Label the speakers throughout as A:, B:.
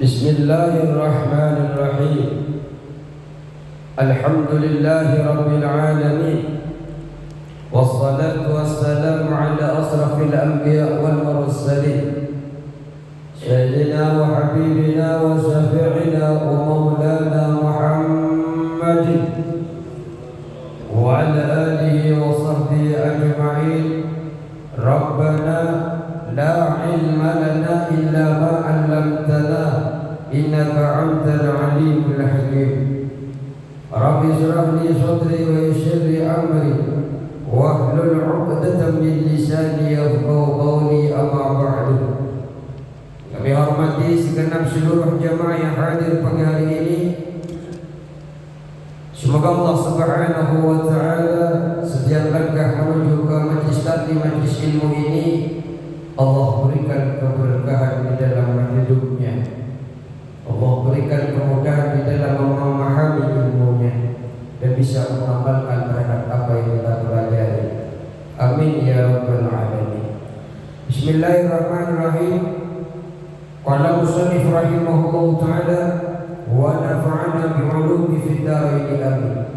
A: Bismillahirrahmanirrahim. Alhamdulillahi rabbil alamin. Wassalatu wassalamu ala asrafil anbiya wal mursalin. Sayyidina wa habibina wa syafi'ina wa maulana Muhammadin wa ala alihi wa sahbihi ajma'in. Rabbana la ilma lana illa ma 'allamtana innaka antal alimul hakim. Rabbi shrah li sadri wa yassir li amri wahlul 'uqdatam min lisani yafqahu qawli, amma ba'du. Kami hormati segenap seluruh jamaah yang hadir pagi hari ini. Semoga Allah Subhanahu wa taala setiap langkah menuju ke majlis taklim, majlis ilmu ini Allah berikan keberkahan di dalam hidupnya. Allah berikan kemudahan di dalam memahami ilmunya dan bisa mengamalkan terhadap apa yang kita pelajari. Amin ya rabbal alamin. Bismillahirrahmanirrahim. Qala musannif rahimahullahu taala wa nafa'ana bi'ulumi fid dharain amin.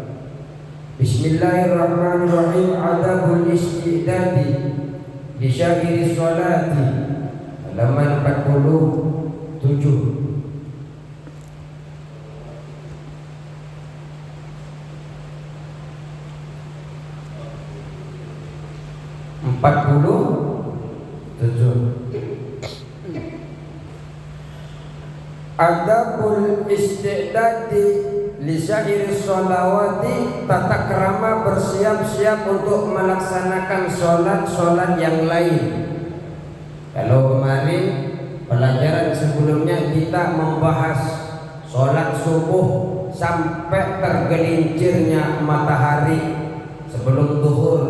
A: Bismillahirrahmanirrahim. Adabul istidadi di syairi sholati, halaman 47. Adabul istidadi li syairi sholawati, tata krama bersiap-siap untuk melaksanakan sholat yang lain. Kalau kemarin pelajaran sebelumnya kita membahas sholat subuh sampai tergelincirnya matahari sebelum zuhur,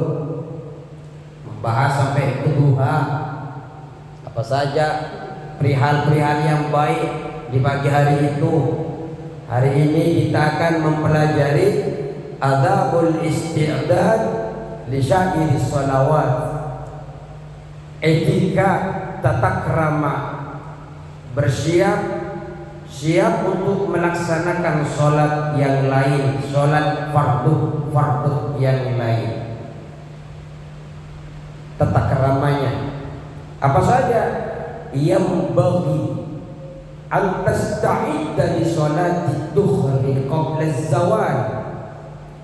A: membahas sampai ke duha, apa saja perihal-perihal yang baik di pagi hari itu. Hari ini kita akan mempelajari adabul isti'dad li syairi sholawat, etika tata krama bersiap untuk melaksanakan sholat yang lain, sholat fardu yang lain. Tata kramanya apa saja? Yang bagi antasta'idda li sholati dhuhri qabla az-zawal,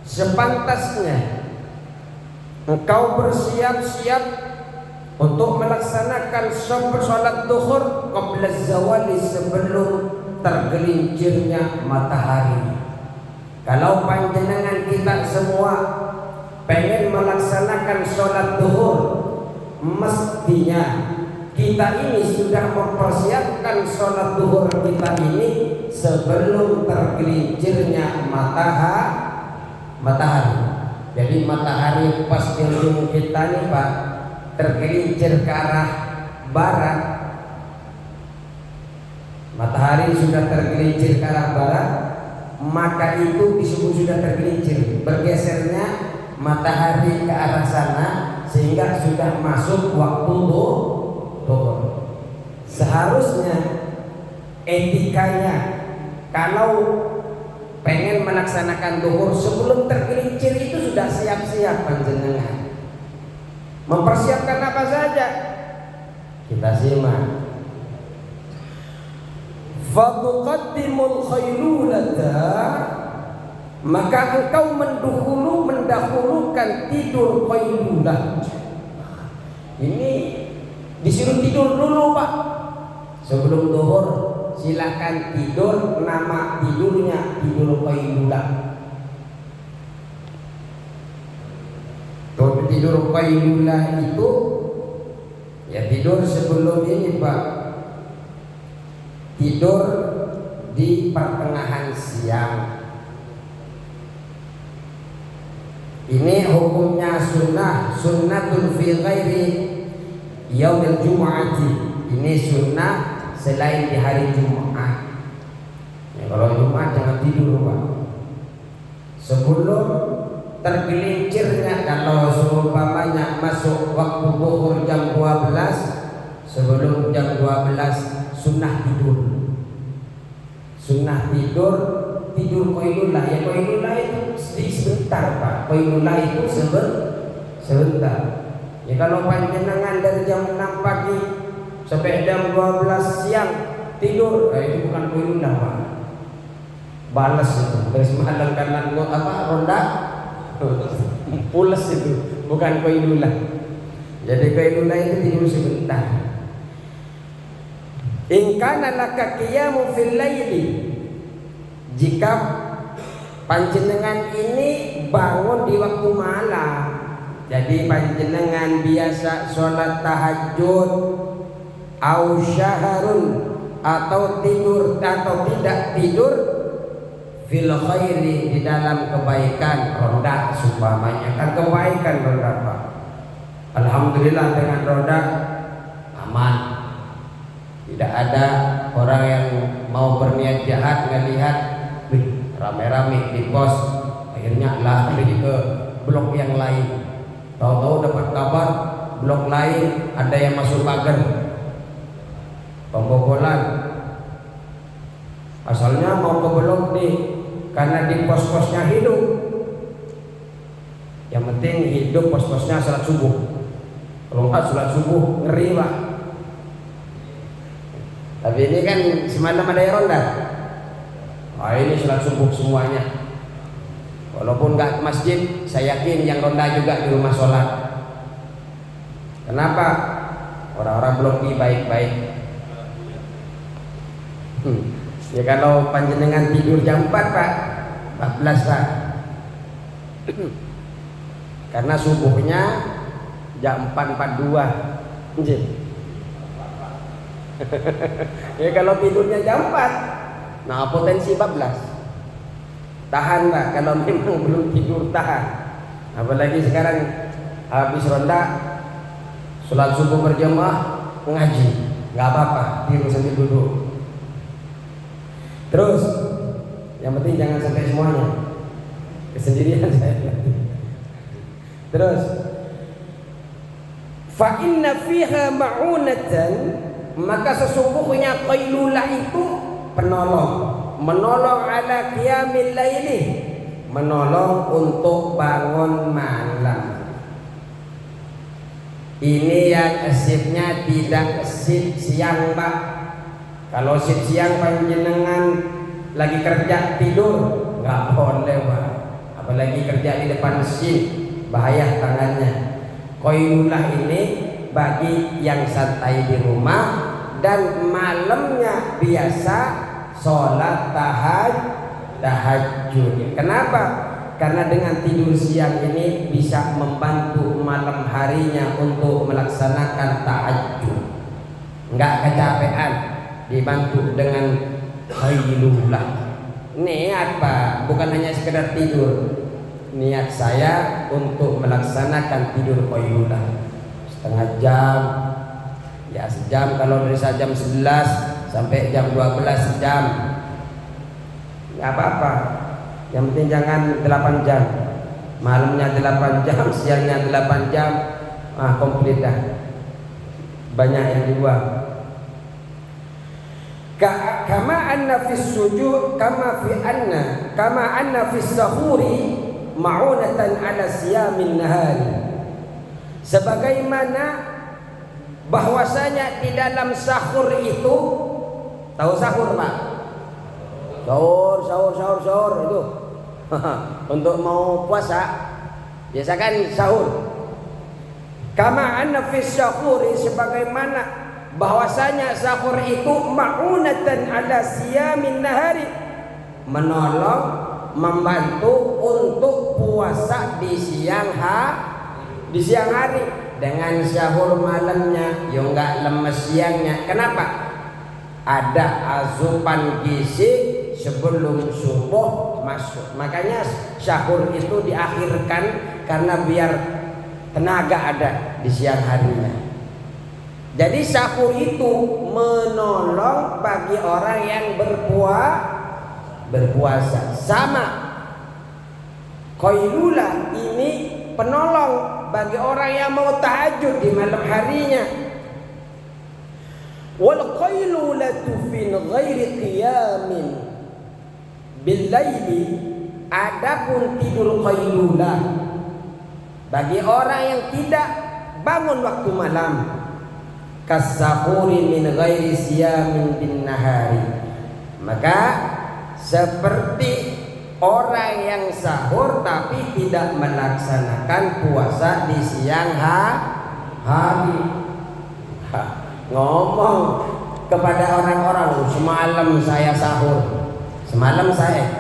A: sepantasnya engkau bersiap-siap untuk melaksanakan sholat duhur qabla az-zawali, sebelum tergelincirnya matahari. Kalau panjenengan kita semua pengen melaksanakan sholat duhur, mestinya kita ini sudah mempersiapkan sholat duhur kita ini sebelum tergelincirnya matahari. Jadi matahari pas di ujung kita nih Pak, tergelincir ke arah barat, matahari sudah tergelincir ke arah barat, maka itu disebut sudah tergelincir. Bergesernya matahari ke arah sana sehingga sudah masuk waktu duhur. Seharusnya etikanya kalau pengen melaksanakan duhur sebelum tergelincir itu sudah siap-siap panjenengan. Mempersiapkan apa saja? Kita simak. Fatuqaddimul khailulata, maka engkau mendahulukan tidur khailulah. Ini disuruh tidur dulu Pak sebelum duhur. Silakan tidur, nama tidurnya tidur qailulah. Tidur qailulah itu ya tidur sebelum ini Pak, tidur di pertengahan siang. Ini hukumnya sunnatul fi ghairi yaumil jumu'ati. Ini sunnah selain di hari Jumat. Ya, kalau Jumat jangan tidur Pak. Sebelum tergelincirnya, kalau seumpamanya masuk waktu zuhur jam 12, sebelum jam 12 sunnah tidur. Sunnah tidur qailulah. Ya qailulah itu sebentar Pak. Qailulah itu sebentar. Ya kalau panjenengan dari jam 6 pagi sampai jam 12 siang tidur, itu bukan qailulah Pak. Balas itu. Dari semalam karena ronda pules itu, bukan qailulah. Jadi qailulah itu tidur sebentar. In kana laka qiyamu fil laili, jika panjenengan ini bangun di waktu malam, jadi panjenengan biasa sholat tahajud, au syahrun, atau tidur atau tidak tidur, fil khairi, di dalam kebaikan, ronda sumpamanya kan kebaikan ronda Pak. Alhamdulillah dengan ronda aman. Tidak ada orang yang mau berniat jahat ngelihat, rame-rame di pos, akhirnya lari ke blok yang lain. Tahu-tahu dapat kabar blok lain ada yang masuk pagar, pembobolan. Asalnya mau ke blok nih, karena di pos-posnya hidup. Yang penting hidup pos-posnya salat subuh. Kalau enggak salat subuh ngeri Pak. Tapi ini kan semalam ada yang ronda. Ini salat subuh semuanya. Walaupun nggak ke masjid, saya yakin yang ronda juga di rumah sholat. Kenapa? Orang-orang belum baik-baik. Ya kalau panjenengan tidur jam 4 Pak, 14 Pak. Karena subuhnya jam 4.42. Ya kalau tidurnya jam 4, nah potensi 14. Tahan Pak, kalau memang belum tidur tahan. Apalagi sekarang habis ronda, sholat subuh berjamaah, ngaji, nggak apa-apa, tidur sambil duduk. Terus, yang penting jangan sampai semuanya kesendirian saya. Terus, fa inna fiha ma'unatan, maka sesungguhnya qailulah itu menolong ala qiyamil laili, menolong untuk bangun malam. Ini yang shiftnya tidak shift siang Pak. Kalau shift siang panjenengan lagi kerja tidur nggak boleh Pak, apalagi kerja di depan mesin, bahaya tangannya. Qailulah ini bagi yang santai di rumah dan malamnya biasa sholat tahajud. Kenapa? Karena dengan tidur siang ini bisa membantu malam harinya untuk melaksanakan tahajud, nggak kecapean, dibantu dengan qailulah. Niat Pak, bukan hanya sekedar tidur. Niat saya untuk melaksanakan tidur qailulah setengah jam, ya sejam. Kalau dari jam 11 sampai jam 12 sejam, nggak apa-apa. Yang penting jangan 8 jam. Malamnya 8 jam, siangnya 8 jam, komplit dah. Banyak yang dibuang. Kama anna fis sujud, kama anna fis sahuri ma'unatan ala siyamin nahari. Sebagaimana bahwasanya di dalam sahur itu, tahu sahur Pak? Sahur itu untuk mau puasa biasakan sahur. Kama anna fis sahuri, sebagaimana bahwasanya sahur itu ma'unatan ala siyamin nahari, menolong, membantu untuk puasa di siang hari. Dengan sahur malamnya ya enggak lemes siangnya. Kenapa? Ada asupan gizi sebelum subuh masuk. Makanya sahur itu diakhirkan karena biar tenaga ada di siang harinya. Jadi sahur itu menolong bagi orang yang berpuasa. Sama qailulah ini penolong bagi orang yang mau tahajud di malam harinya. Wal qailulatu fi ghairi qiyamin
B: Billaili, adapun tidur qailulah bagi orang yang tidak bangun waktu malam, kasahuri min ghairi siyamin bin nahari, maka seperti orang yang sahur tapi tidak melaksanakan puasa di siang hari. Ngomong kepada orang-orang, semalam saya sahur,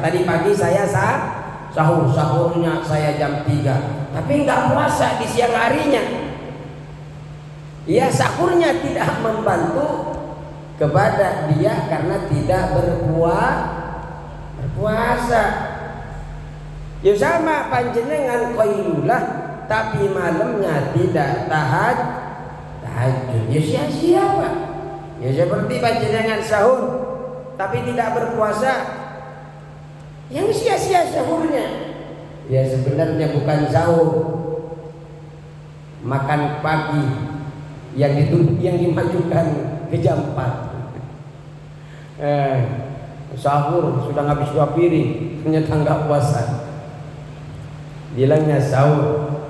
B: tadi pagi saya sahurnya saya jam 3, tapi nggak puasa di siang harinya. Ya, sahurnya tidak membantu kepada dia karena tidak berpuasa. Ya sama panjenengan qailulah tapi malamnya tidak tahajud. Ya sia-sia Pak. Ya seperti panjenengan sahur tapi tidak berpuasa. Yang sia-sia sahurnya. Ya sebenarnya bukan sahur, makan pagi yang dimajukan ke jam 4. Sahur sudah habis 2 piring, ternyata nggak puasa. Bilangnya sahur.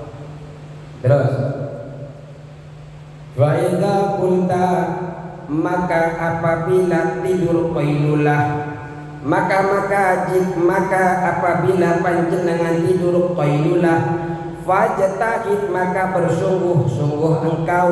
B: Terus, wa idza qulta, maka apabila tidur qailulah, maka apabila panjenengan tidur qailulah, fajtahid, maka bersungguh-sungguh engkau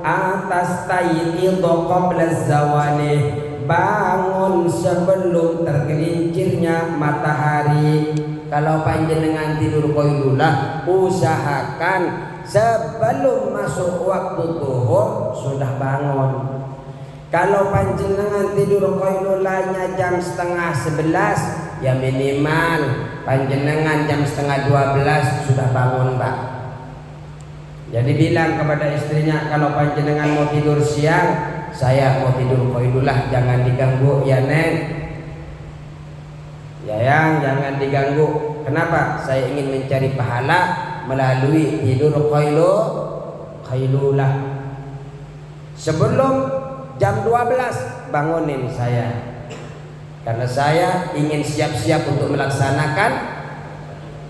B: atas tayyid qabla zawali, bangun sebelum tergelincirnya matahari. Kalau panjenengan tidur qailulah, usahakan sebelum masuk waktu zuhur sudah bangun. Kalau panjenengan tidur qailulahnya jam 10:30, ya minimal panjenengan jam 11:30 sudah bangun Pak. Jadi bilang kepada istrinya, kalau panjenengan mau tidur siang, saya mau tidur qailulah, jangan diganggu ya Neng. Ya yang jangan diganggu. Kenapa? Saya ingin mencari pahala melalui tidur qailulah. Sebelum jam 12 bangunin saya, karena saya ingin siap-siap untuk melaksanakan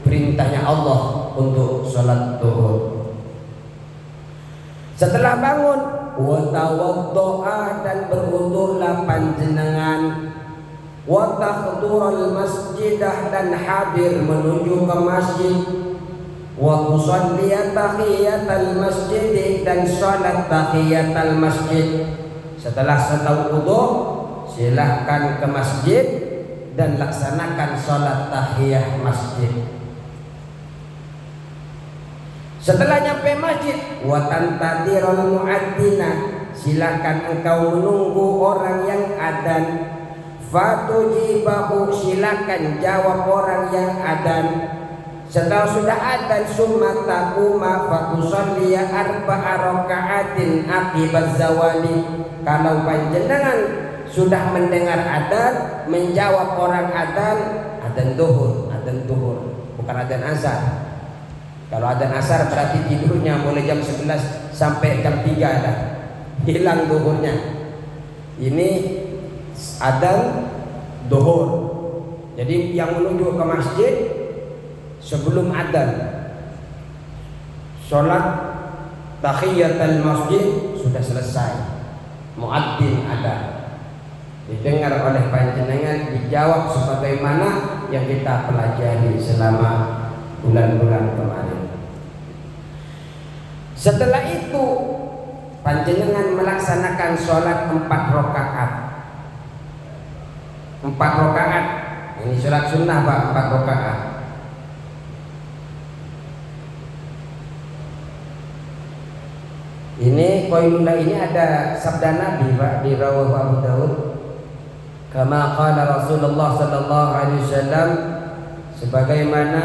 B: perintahnya Allah untuk sholat zuhur. Setelah bangun, wa tawaddo'a, dan berwudulah panjenengan, wa tahdurul masjidah, dan hadir menuju ke masjid, wa tusalliya tahiyatal masjid, dan sholat tahiyatal masjid. Setelah wudu, silahkan ke masjid dan laksanakan sholat tahiyah masjid. Setelah nyampe masjid, wa tantadirul muadzina, silahkan engkau menunggu orang yang adzan. Fatujibahu, silahkan jawab orang yang adzan. Setelah sudah adzan, summa taquma fatusalliya 4 raka'atin aqibaz zawali. Kalau panjenengan sudah mendengar adzan, menjawab orang adzan zuhur, bukan adzan asar. Kalau adzan asar berarti tidurnya mulai jam 11 sampai jam 3 dah, hilang zuhurnya. Ini adzan zuhur. Jadi yang menuju ke masjid sebelum adzan, sholat tahiyatul masjid sudah selesai, muadzin ada, didengar oleh panjenengan, dijawab sebagaimana yang kita pelajari selama bulan-bulan kemarin. Setelah itu panjenengan melaksanakan sholat 4 rakaat. 4 rakaat ini sholat sunnah Pak, 4 rakaat. Ini qailulah ini ada sabda Nabi Pak di Rawah Abu Daud. Kama qala Rasulullah sallallahu alaihi wasallam, sebagaimana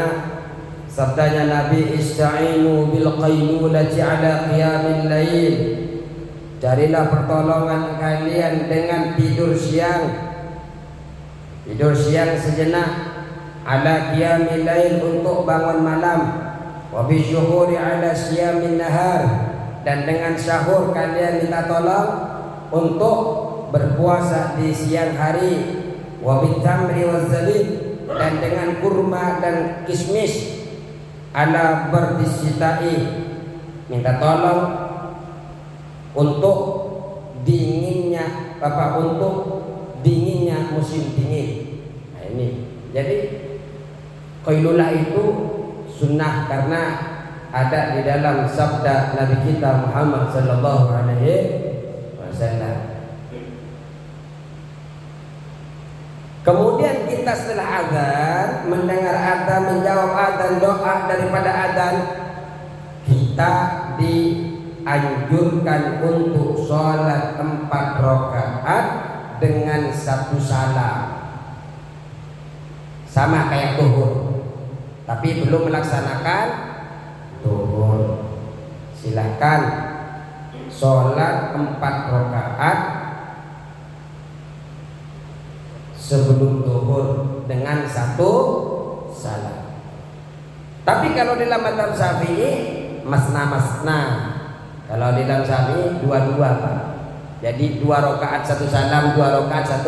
B: sabdanya Nabi, ista'inu bil qailulati ala qiyamil lail, carilah pertolongan kalian dengan tidur siang sejenak, ala qiyamil lail, untuk bangun malam, wa bisyuhuri ala siyamin nahar, dan dengan sahur kalian minta tolong untuk berpuasa di siang hari, wa bitamri waz zabib, dan dengan kurma dan kismis, ala berdisitai, minta tolong untuk dinginnya musim dingin. Nah ini jadi Qailulah itu sunnah karena ada di dalam sabda Nabi kita Muhammad sallallahu alaihi wasallam. Kemudian kita setelah azan, mendengar azan, menjawab azan, doa daripada azan, kita dianjurkan untuk sholat 4 rakaat dengan 1 salam, sama kayak zuhur, tapi belum melaksanakan zuhur. Silahkan sholat 4 rakaat sebelum zuhur dengan 1 salam. Tapi kalau di dalam mazhab Syafi'i masna. Kalau di dalam Syafi'i 2-2 Pak. Jadi 2 rakaat 1 salam, 2 rakaat 1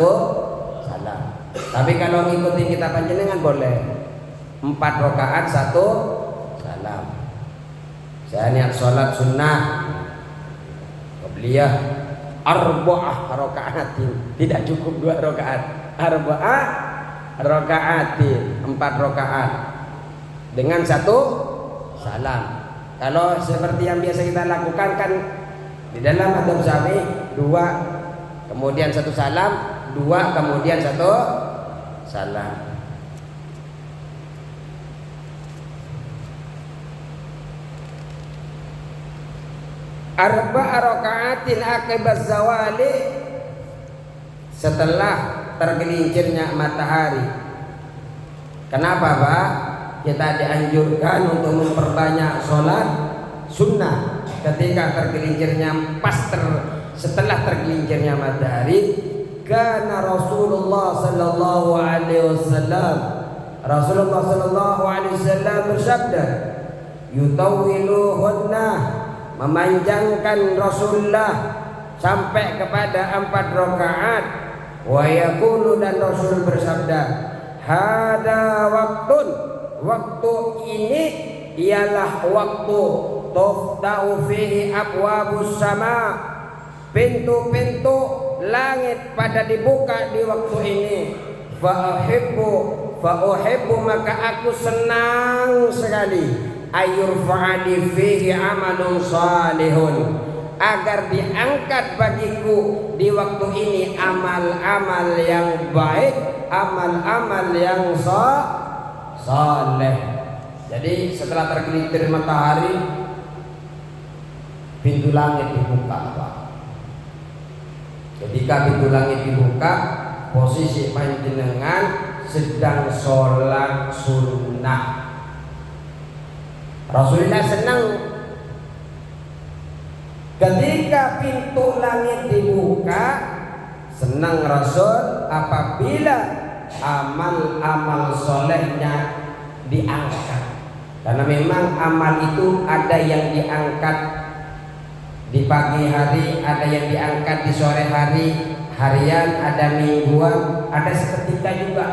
B: salam. Tapi kalau ngikutin kita panjenengan boleh 4 rakaat 1 salam. Saya niat sholat sunnah qabliyah arba'ah rakaatin, tidak cukup 2 rakaat. Arba'ah rakaatin, 4 rakaat dengan 1 salam. Kalau seperti yang biasa kita lakukan kan di dalam mazhab Syafi'i 2 kemudian 1 salam, 2 kemudian 1 salam. Arba'a rakaatin aqibaz zawali, setelah tergelincirnya matahari. Kenapa Pak? Kita dianjurkan untuk memperbanyak sholat sunnah ketika tergelincirnya setelah tergelincirnya matahari. Karena Rasulullah sallallahu alaihi wasallam bersabda, yutawwiluhunna, memanjangkan Rasulullah sampai kepada 4 rakaat. Wa yaqulu, dan Rasul bersabda, hada waktu ini ialah waktu tufta'u fihi abwabus sama, pintu-pintu langit pada dibuka di waktu ini. Fa uhibbu, maka aku senang sekali, ayurfa'ali fihi amalun salihun, agar diangkat bagiku di waktu ini amal-amal yang baik, amal-amal yang saleh. Jadi setelah tergelincir matahari, pintu langit dibuka Pak. Ketika pintu langit dibuka, posisi panjenengan sedang sholat sunnah. Rasulullah senang ketika pintu langit dibuka, senang Rasul apabila amal-amal solehnya diangkat. Karena memang amal itu ada yang diangkat di pagi hari, ada yang diangkat di sore hari, harian, ada mingguan, ada seketika juga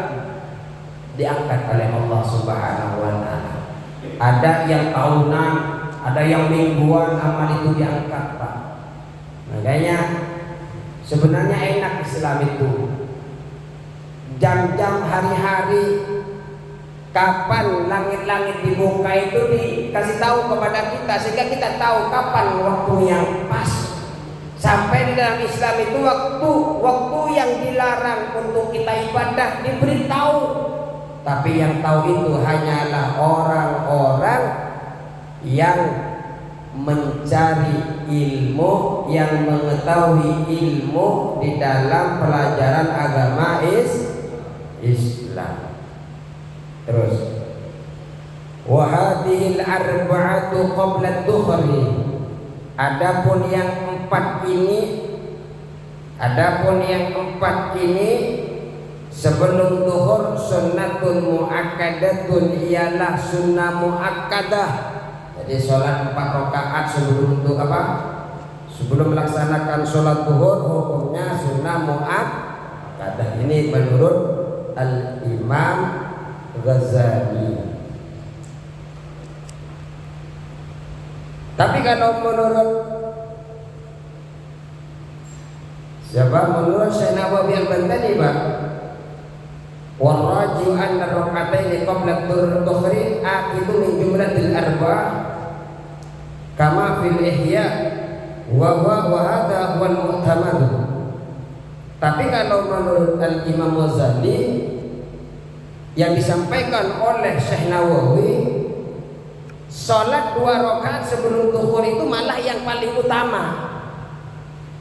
B: diangkat oleh Allah Subhanahu wa taala. Ada yang tahunan, ada yang mingguan, amal itu diangkat Pak. Makanya sebenarnya enak Islam itu. Jam-jam hari-hari kapan langit-langit dibuka itu dikasih tahu kepada kita, sehingga kita tahu kapan waktu yang pas. Sampai di dalam Islam itu waktu yang dilarang untuk kita ibadah diberitahu. Tapi yang tahu itu hanyalah orang-orang yang mencari ilmu, yang mengetahui ilmu di dalam pelajaran agama Islam. Terus wa hadhil arba'atu qabla adh-dhuhri, adapun yang 4 ini sebelum zuhur sunnatun muakkadatun, ialah sunnah muakkadah. Jadi sholat 4 rakaat sebelum melaksanakan sholat zuhur hukumnya sunnah muakkadah. Ini menurut Al-Imam Ghazali. Tapi kalau menurut siapa? Menurut Syekh Nawawi Al-Bantani, Pak, warraju anna rak'ataini qabla dhuhri aqidu min jumlatil arba'ah kama fil ihya wa hadha huwal mu'tamad. Tapi kalau menurut Al-Imam Ghazali yang disampaikan oleh Syekh Nawawi, sholat 2 rakaat sebelum zuhur itu malah yang paling utama,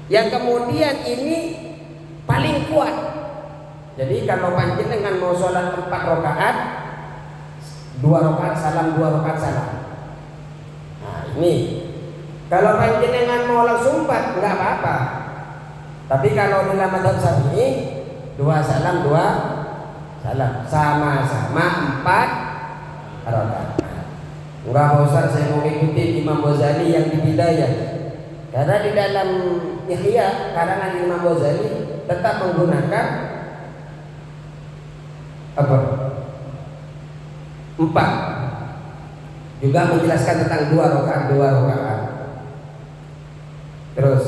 B: yang kemudian ini paling kuat. Jadi kalau panjenengan mau sholat 4 rakaat, 2 rakaat salam, 2 rakaat salam. Nah ini kalau panjenengan mau langsung 4 nggak apa-apa. Tapi kalau dalam mazhab Syafi'i 2 salam 2 salam sama-sama 4 rakaat. Enggak bosan saya mau ikuti Imam Ghazali yang di Bidayah. Karena di dalam Ihya karangan Imam Ghazali tetap menggunakan apa? 4. Juga menjelaskan tentang 2 rakaat. Terus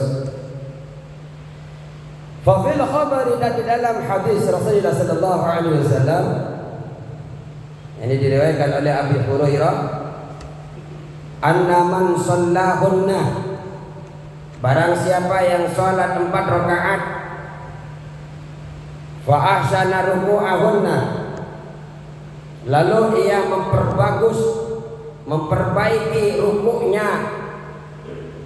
B: Fafil khabari, dan di dalam hadis Rasulullah sallallahu alaihi wasallam ini diriwayatkan oleh Abi Hurairah, anna man shallahunna, barang siapa yang salat 4 rakaat, fa ahsana ruku'ahunna, lalu ia memperbaiki rukuknya,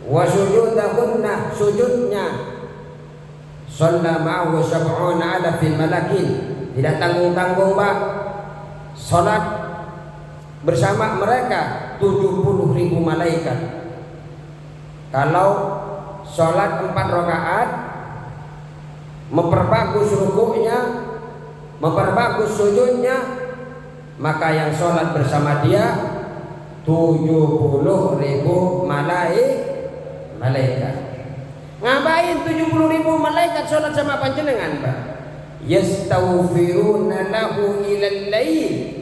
B: wa sujudahunna, sujudnya, shalla ma'ahu sab'una alafil malakin, tidak tanggung-tanggung Pak, salat bersama mereka 70.000 malaikat. Kalau salat 4 rakaat, memperbagus rukuknya, memperbagus sujudnya, maka yang salat bersama dia 70.000 malaikat. Ngapain 70.000 malaikat sholat sama panjenengan, Pak? Yastaghfiruna lahu ilal lail,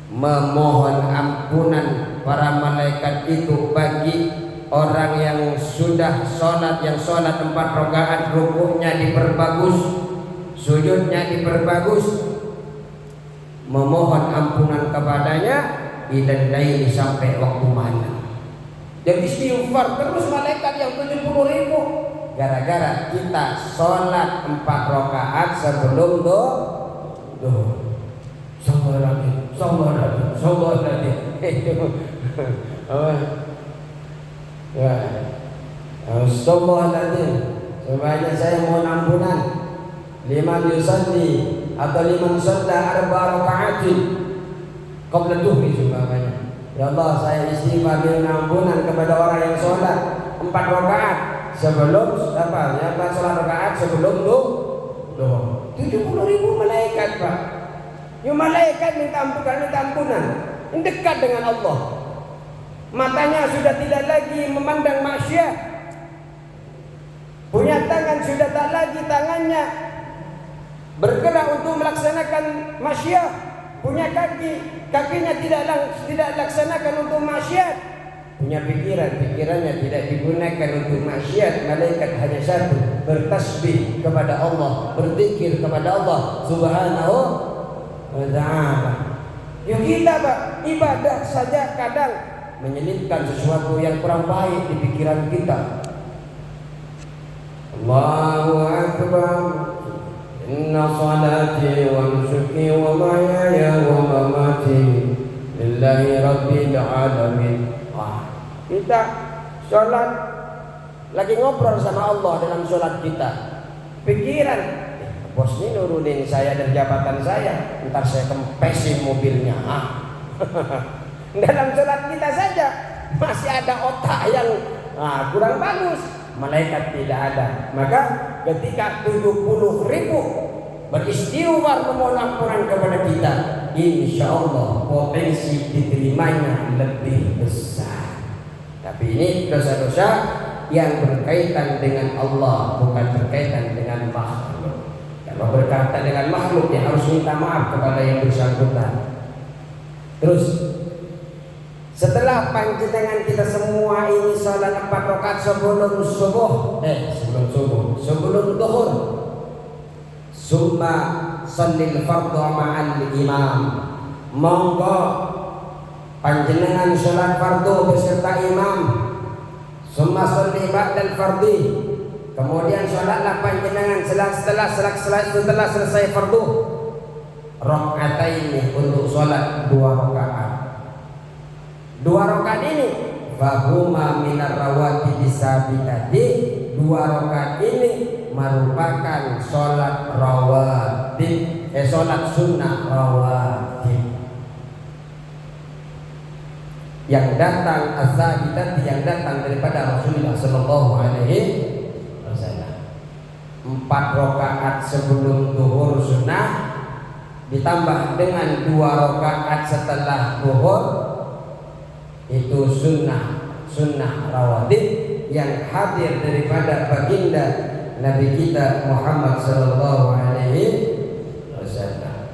B: memohon ampunan para malaikat itu bagi orang yang sudah sholat, yang sholat 4 rakaat, rukuknya diperbagus, sujudnya diperbagus, memohon ampunan kepadanya ilal lail, sampai waktu malam. Jadi istighfar terus malaikat yang 70.000 gara-gara kita sholat 4 rakaat sebelum duhur. Sholat lagi. Astagfirullahaladzim. Semuanya saya mohon ampunan. Liman yusalli atau liman shalla 4 rakaatin qabla duhri, semuanya. Ya Allah, saya istighfar dan ampunan kepada orang yang sholat 4 rakaat sebelum apa? Yang sholat rakaat sebelum duhur. 70.000 malaikat, Pak. Yang malaikat minta ampunan, dekat dengan Allah. Matanya sudah tidak lagi memandang maksiat. Punya tangan sudah tak lagi tangannya bergerak untuk melaksanakan maksiat. Punya kakinya tidak laksanakan untuk maksiat. Punya pikirannya tidak digunakan untuk maksiat. Malaikat hanya satu, bertasbih kepada Allah, berzikir kepada Allah Subhanahu wa ta'ala. Ya kita, Pak, ibadah saja kadang menyelipkan sesuatu yang kurang baik di pikiran kita. Allahu Akbar. Inna salati wa nusuki wa mahyaya wa mamati lillahi rabbil alamin. Kita sholat lagi ngobrol sama Allah dalam sholat kita. Pikiran, bos ini nurunin saya dan jabatan saya, ntar saya kempesin mobilnya. Dalam sholat kita saja masih ada otak yang kurang bagus. Malaikat tidak ada. Maka ketika 70.000 beristighfar memohon ampunan kepada kita, insya Allah potensi diterimanya lebih besar. Tapi ini dosa-dosa yang berkaitan dengan Allah, bukan berkaitan dengan makhluk. Kalau berkata dengan makhluk ya harus minta maaf kepada yang bersangkutan. Terus setelah panjenengan kita semua ini salat 4 rakaat sebelum subuh, sebelum zuhur, summa shallil fardhu ma'al imam. Monggo panjenengan salat fardu beserta imam. Summa shalli ba'dal fardhi. Kemudian salatlah panjenengan setelah selesai fardu rakaataini untuk salat 2 rakaat. 2 rakaat ini fahuma minar rawatib sabitati. 2 rakaat ini merupakan salat rawatib, salat sunnah rawatib yang datang as-sabitat, yang datang daripada Rasulullah sallallahu alaihi wasallam. 4 rakaat sebelum zuhur sunnah ditambah dengan 2 rakaat setelah zuhur itu sunnah rawatib yang hadir daripada baginda Nabi kita Muhammad sallallahu alaihi wasallam.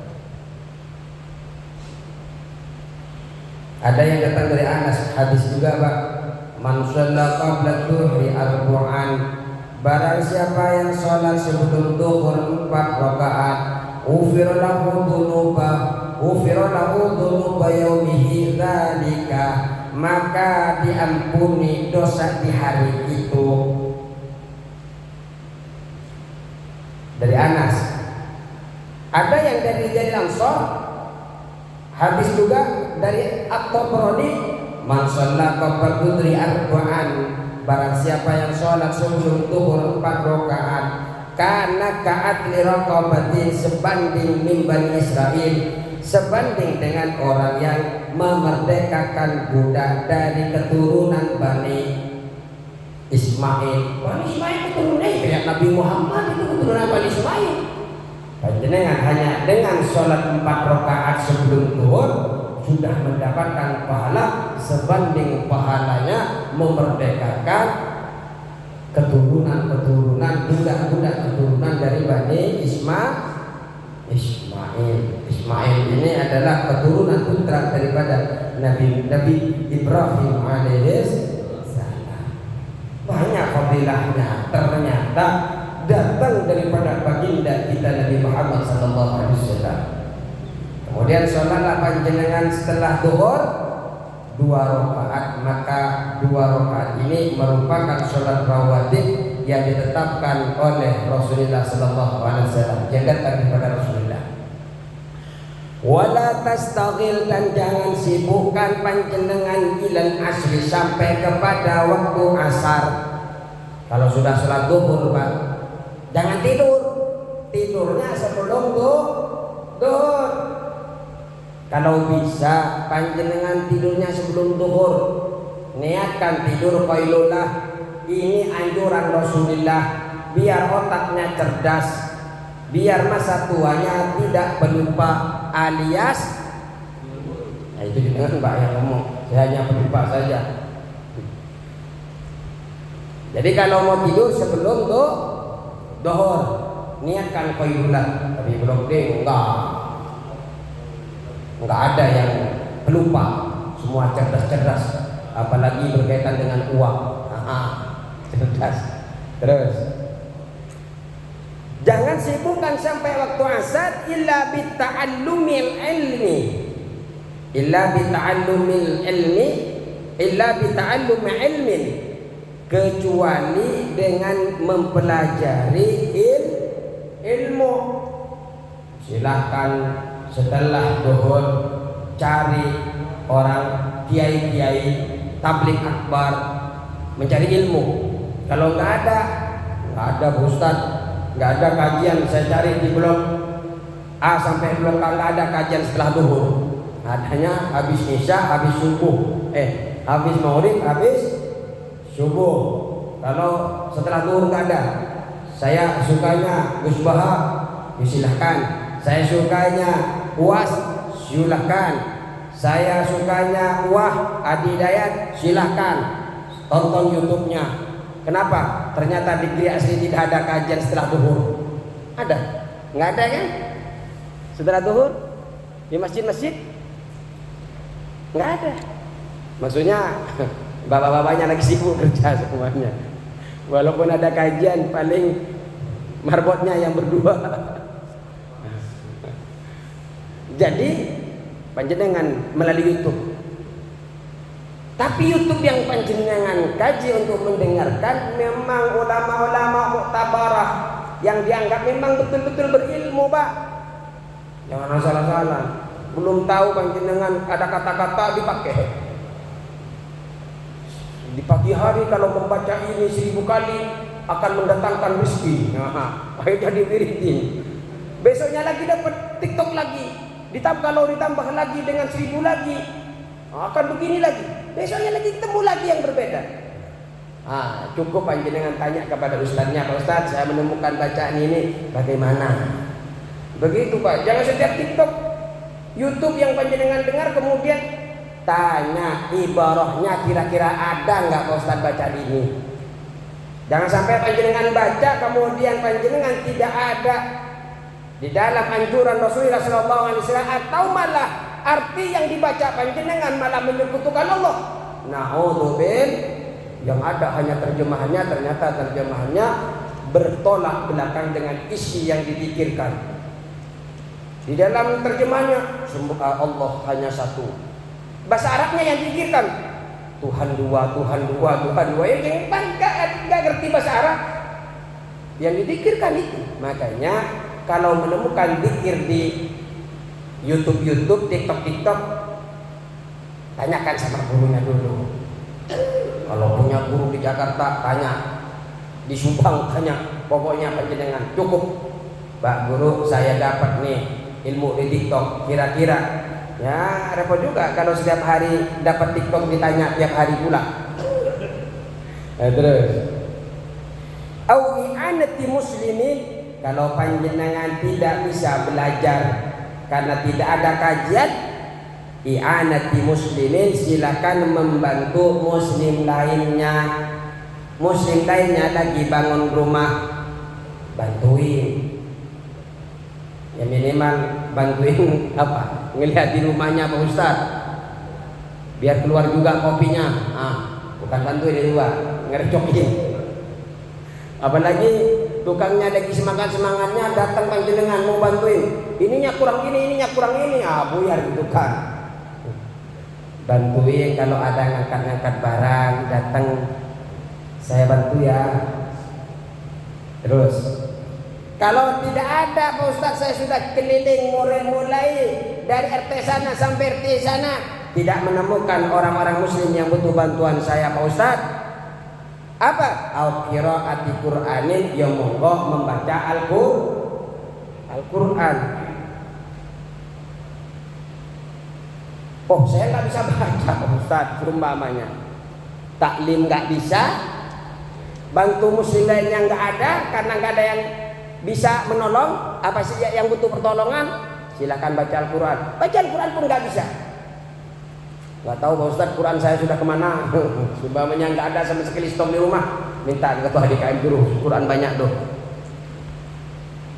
B: Ada yang datang dari Anas, hadis juga Pak. Man shalla qabla dhuhri arba'an. Barang siapa yang sholat sebelum zuhur 4 rakaat, ufira lahu dhunuba yaumihi dzalika, maka diampuni dosa di hari itu. Dari Anas. Ada yang dari Ansor. Hadis juga dari At-Tabrani, man shalla qabla dhuhri arba'an. Barang siapa yang sholat sebelum zuhur 4 rakaat, kana ka'atli raqabatin, sebanding min Bani Israil, sebanding dengan orang yang memerdekakan budak dari keturunan Bani Ismail. Bani Ismail keturunan kayak Nabi Muhammad itu keturunan Bani Ismail. Panjenengan hanya dengan sholat 4 rakaat sebelum zuhur sudah mendapatkan pahala sebanding pahalanya memerdekakan keturunan budak-budak keturunan dari Bani Ismail. Ismail ini adalah keturunan putra daripada Nabi Ibrahim alaihissalam. Banyak fadilahnya ternyata datang daripada baginda kita Nabi Muhammad sallallahu alaihi wasallam. Kemudian sholatlah panjenengan setelah zuhur 2 rakaat, maka 2 rakaat ini merupakan sholat rawatib yang ditetapkan oleh Rasulullah sallallahu alaihi wasallam, yang datang kepada Rasulullah. Wala tastaghil, dan jangan sibukkan panjenengan ilal asri, sampai kepada waktu asar. Kalau sudah sholat zuhur Pak, jangan tidurnya sebelum zuhur. Kalau bisa panjenengan tidurnya sebelum zuhur, niatkan tidur qailullah. Ini anjuran Rasulullah biar otaknya cerdas, biar masa tuanya tidak pelupa, alias itu dengan Mbak yang ngomong, saya hanya pelupa saja. Jadi kalau mau tidur sebelum zuhur, niatkan qailullah. Tapi belum enggak ada yang pelupa, semua cerdas-cerdas, apalagi berkaitan dengan uang. Cerdas. Terus jangan sibukkan sampai waktu asar illa bita'allumil ilmin, kecuali dengan mempelajari ilmu. Silahkan setelah zuhur cari orang kiai-kiai tabligh akbar mencari ilmu. Kalau nggak ada Ustaz, nggak ada kajian, saya cari di blog A sampai blog A, nggak ada kajian setelah zuhur. Adanya habis isya, habis subuh, habis maghrib, habis subuh. Kalau setelah zuhur nggak ada. Saya sukanya Gus Baha, silahkan. Saya sukanya UAS, silahkan. Saya sukanya Adi Dayat, silahkan. Tonton YouTube-nya. Kenapa? Ternyata di Gria Asri tidak ada kajian setelah zuhur. Ada. Nggak ada kan? Setelah zuhur di masjid-masjid nggak ada. Maksudnya bapak-bapaknya lagi sibuk kerja semuanya. Walaupun ada kajian, paling marbotnya yang berdua. Jadi panjenengan melalui YouTube. Tapi YouTube yang panjenengan kaji untuk mendengarkan memang ulama-ulama muktabarah yang dianggap memang betul-betul berilmu, Pak. Jangan salah-salah. Belum tahu panjenengan ada kata-kata dipakai. Di pagi hari kalau membaca ini 1000 kali akan mendatangkan rezeki. Nah, akhirnya diwiridin. Besoknya lagi dapat TikTok lagi. Kalau ditambah lagi dengan 1000 lagi akan begini lagi. Besoknya lagi ketemu lagi yang berbeda. Cukup panjenengan tanya kepada ustadznya, Pak Ustadz, saya menemukan bacaan ini bagaimana? Begitu, Pak. Jangan setiap TikTok, YouTube yang panjenengan dengar kemudian tanya ibarahnya kira-kira ada nggak Pak Ustadz bacaan ini. Jangan sampai panjenengan baca kemudian panjenengan tidak ada di dalam anjuran Rasulullah SAW atau malah arti yang dibaca panjenengan malah menyekutukan Allah. Na'udzubil, yang ada hanya terjemahannya, ternyata terjemahannya bertolak belakang dengan isi yang dipikirkan. Di dalam terjemahannya Allah hanya satu. Bahasa Arabnya yang dipikirkan Tuhan dua, Tuhan dua, Tuhan dua. Yang nggak ngerti bahasa Arab, yang dipikirkan itu. Makanya kalau menemukan zikir di YouTube, TikTok, tanyakan sama gurunya dulu. Kalau punya guru di Jakarta, tanya. Di Subang, tanya. Pokoknya panjenengan cukup, Pak Guru, saya dapat nih ilmu di TikTok. Kira-kira, ya repot juga kalau setiap hari dapat TikTok ditanya tiap hari pula. Terus, au i'anati muslimin, kalau panjenengan tidak bisa belajar karena tidak ada kajian, i'anati muslimin, silakan membantu muslim lainnya. Muslim lainnya lagi bangun rumah, bantuin. Ya minimal bantuin apa? Ngelihat di rumahnya Pak Ustaz. Biar keluar juga kopinya. Bukan bantuin di luar, ngerecokin. Apalagi tukangnya lagi semangatnya datang panjenengan mau bantuin. Ininya kurang ini, buyar gitu kan. Bantuin kalau ada ngangkat-ngangkat barang, datang saya bantu ya. Terus kalau tidak ada Pak Ustaz, saya sudah keliling mulai dari RT sana sampai RT sana, tidak menemukan orang-orang muslim yang butuh bantuan saya Pak Ustaz. Apa? Al-qiraati Qur'anin, yang monggo membaca Al-Qur'an. Oh, saya nggak bisa baca Pak Ustaz, umpamanya. Taklim nggak bisa, bantu muslim lainnya nggak ada karena nggak ada yang bisa menolong. Apa sih yang butuh pertolongan? Silakan baca Al-Quran. Baca Al-Quran pun nggak bisa. Nggak tahu Pak Ustaz, Quran saya sudah kemana? Sumpamanya nggak ada sama sekali stok di rumah. Minta ketua DKM dulu, Quran banyak tuh.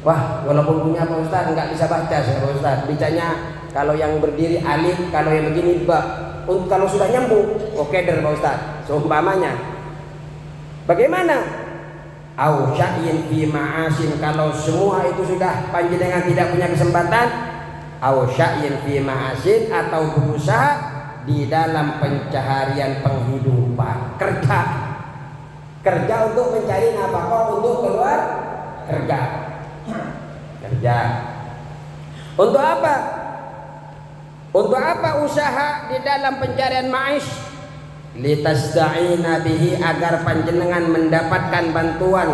B: Wah, walaupun punya Pak Ustaz nggak bisa baca saya Pak Ustaz. Bacanya kalau yang berdiri alif, kalau yang begini ba. Kalau sudah nyambung, oke der Pak Ustaz. Seumpamanya. Bagaimana? Au sya'in fi ma'asin, kalau semua itu sudah panjenengan tidak punya kesempatan, au sya'in fi ma'asin, atau berusaha di dalam pencaharian penghidupan, kerja untuk mencari nafkah, untuk keluar kerja. Untuk apa? Untuk apa usaha di dalam pencarian ma'ish? Litasta'ina bihi, agar panjenengan mendapatkan bantuan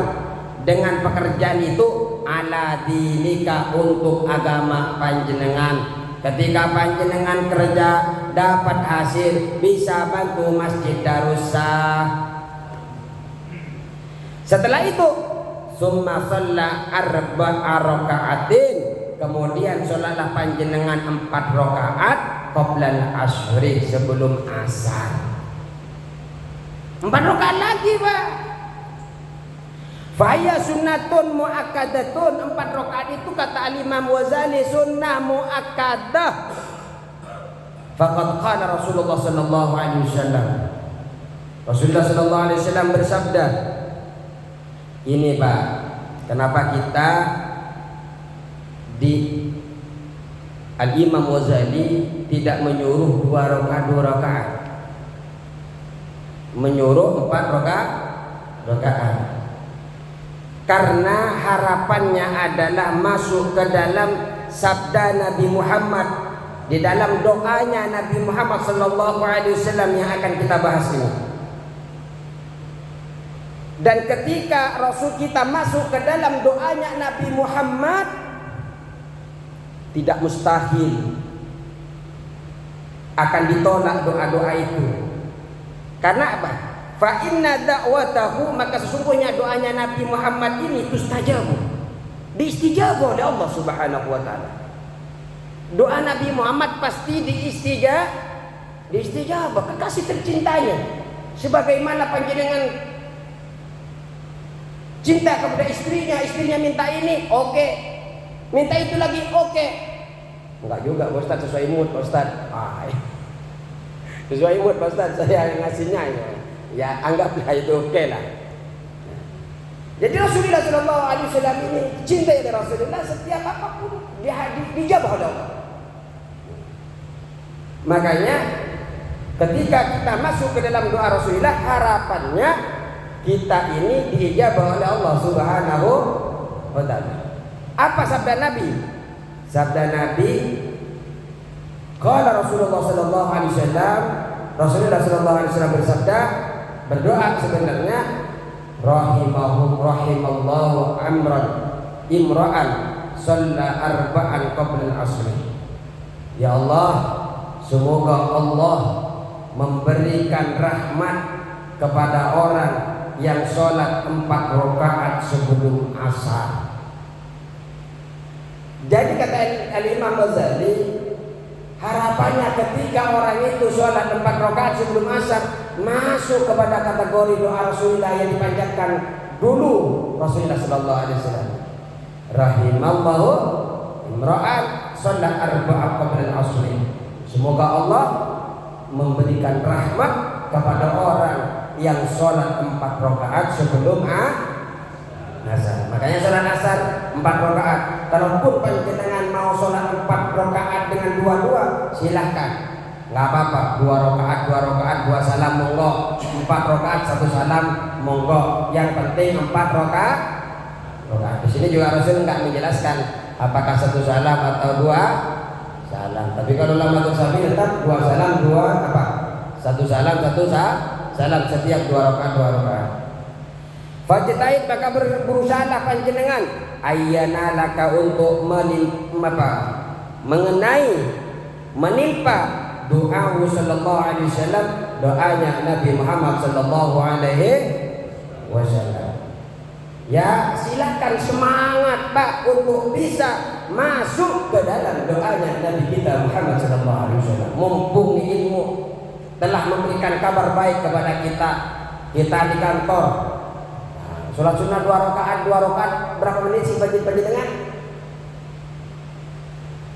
B: dengan pekerjaan itu, ala dinika, untuk agama panjenengan. Ketika panjenengan kerja dapat hasil, bisa bantu Masjid Darussah. Setelah itu summa shalla arba'a raka'atin, kemudian sholatlah panjenengan 4 rakaat qoblal asyri, sebelum asar. 4 rakaat lagi Pak. Faya sunnatun muakkadatun. 4 rakaat itu kata Al-Imam Ghazali sunnah muakkadah. Faqad qala Rasulullah sallallahu alaihi wasallam. Rasulullah sallallahu alaihi wasallam bersabda, ini Pak, kenapa kita di Al-Imam Ghazali tidak menyuruh 2 rakaat, menyuruh 4 rakaat. Karena harapannya adalah masuk ke dalam sabda Nabi Muhammad, di dalam doanya Nabi Muhammad sallallahu alaihi wasallam yang akan kita bahas ini. Dan ketika Rasul kita masuk ke dalam doanya Nabi Muhammad, tidak mustahil akan ditolak doa-doa itu. Karena apa? Fa inna da'watahu, maka sesungguhnya doanya Nabi Muhammad ini tustajabu, diistijabah oleh Allah Subhanahu wa taala. Doa Nabi Muhammad pasti diistijabah, kekasih tercintanya. Sebagaimana panjenengan cinta kepada istrinya minta ini, oke. Minta itu lagi, oke. Enggak juga Ustaz, sesuai mood Ustaz. Sesuai mood Ustaz, saya ngasihnya ya anggaplah itu oke lah. Jadi Rasulullah sallallahu alaihi wasallam ini cinta dari Rasulullah, setiap apapun dijabah oleh Allah. Makanya ketika kita masuk ke dalam doa Rasulullah, harapannya kita ini diijabah oleh Allah Subhanahu wa taala. Apa sabda Nabi? Sabda Nabi, qala Rasulullah sallallahu alaihi wasallam, Rasulullah sallallahu alaihi wasallam bersabda, berdoa sebenarnya, rahimallahu imra'an shalla arba'an qabla al-'asr. Ya Allah, semoga Allah memberikan rahmat kepada orang yang sholat 4 rakaat sebelum asar. Jadi kata Al-Imam Ghazali, harapannya ketika orang itu sholat 4 rakaat sebelum asar, masuk kepada kategori doa Rasulullah yang dipanjatkan dulu Rasulullah sallallahu alaihi wasallam. Rahimallahu imra'an shalla arba'an qabla al-'asr. Semoga Allah memberikan rahmat kepada orang yang sholat 4 rakaat sebelum asar. Makanya sholat asar 4 rakaat. Kalaupun panjenengan mau sholat 4 rakaat dengan dua-dua, silahkan, nggak apa-apa. 2 rakaat 2 salam monggo, 4 rakaat 1 salam monggo. Yang penting 4 rakaat. Di sini juga Rasul nggak menjelaskan apakah 1 salam atau 2 salam. Tapi kalau lama sapi tetap 2 salam 2 apa? 1 salam 1 salam setiap 2 rakaat. Fajtahid, maka berusahalah panjenengan ayyana laka untuk menimpa doa sallallahu alaihi wasallam, doanya Nabi Muhammad sallallahu alaihi wasallam. Ya, silakan semangat Pak untuk bisa masuk ke dalam doanya Nabi kita Muhammad sallallahu alaihi wasallam. Mumpung ilmu telah memberikan kabar baik kepada kita di kantor. Sholat sunnah 2 rakaat berapa menit sih panjenengan?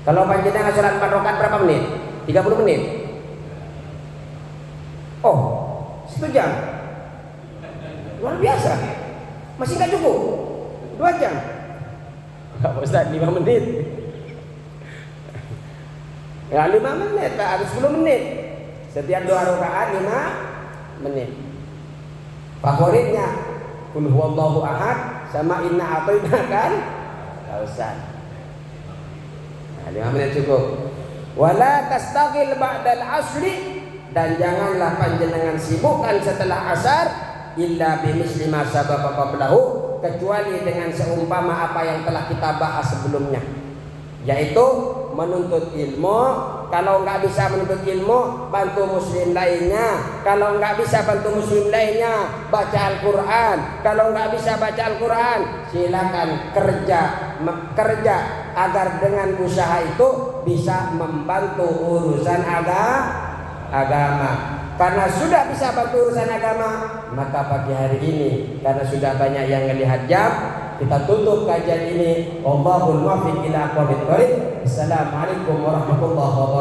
B: Kalau panjenengan sholat 4 rakaat berapa menit? 30 menit. Oh, 1 jam. Luar biasa. Masih nggak cukup? 2 jam. Pak Ustaz, 5 menit. Ya 5 menit, Pak, harus 10 menit. Setiap 2 rakaat 5 menit. Favoritnya Qul huwallahu ahad sama inna a'tainaka kan? Kausan. Nah, 5 menit cukup. Wala tastaghil ba'dal asri, dan janganlah panjenengan sibukkan setelah asar illa bimisli ma sabaqa qablahu, kecuali dengan seumpama apa yang telah kita bahas sebelumnya, yaitu menuntut ilmu. Kalau nggak bisa menuntut ilmu, bantu muslim lainnya. Kalau nggak bisa bantu muslim lainnya, baca Al-Quran. Kalau nggak bisa baca Al-Quran, silakan kerja agar dengan usaha itu bisa membantu urusan agama. Karena sudah bisa bantu urusan agama, maka pagi hari ini karena sudah banyak yang melihat jam, kita tutup kajian ini. Wallahul muwaffiq ila aqwamit thoriq. Assalamualaikum warahmatullahi wabarakatuh.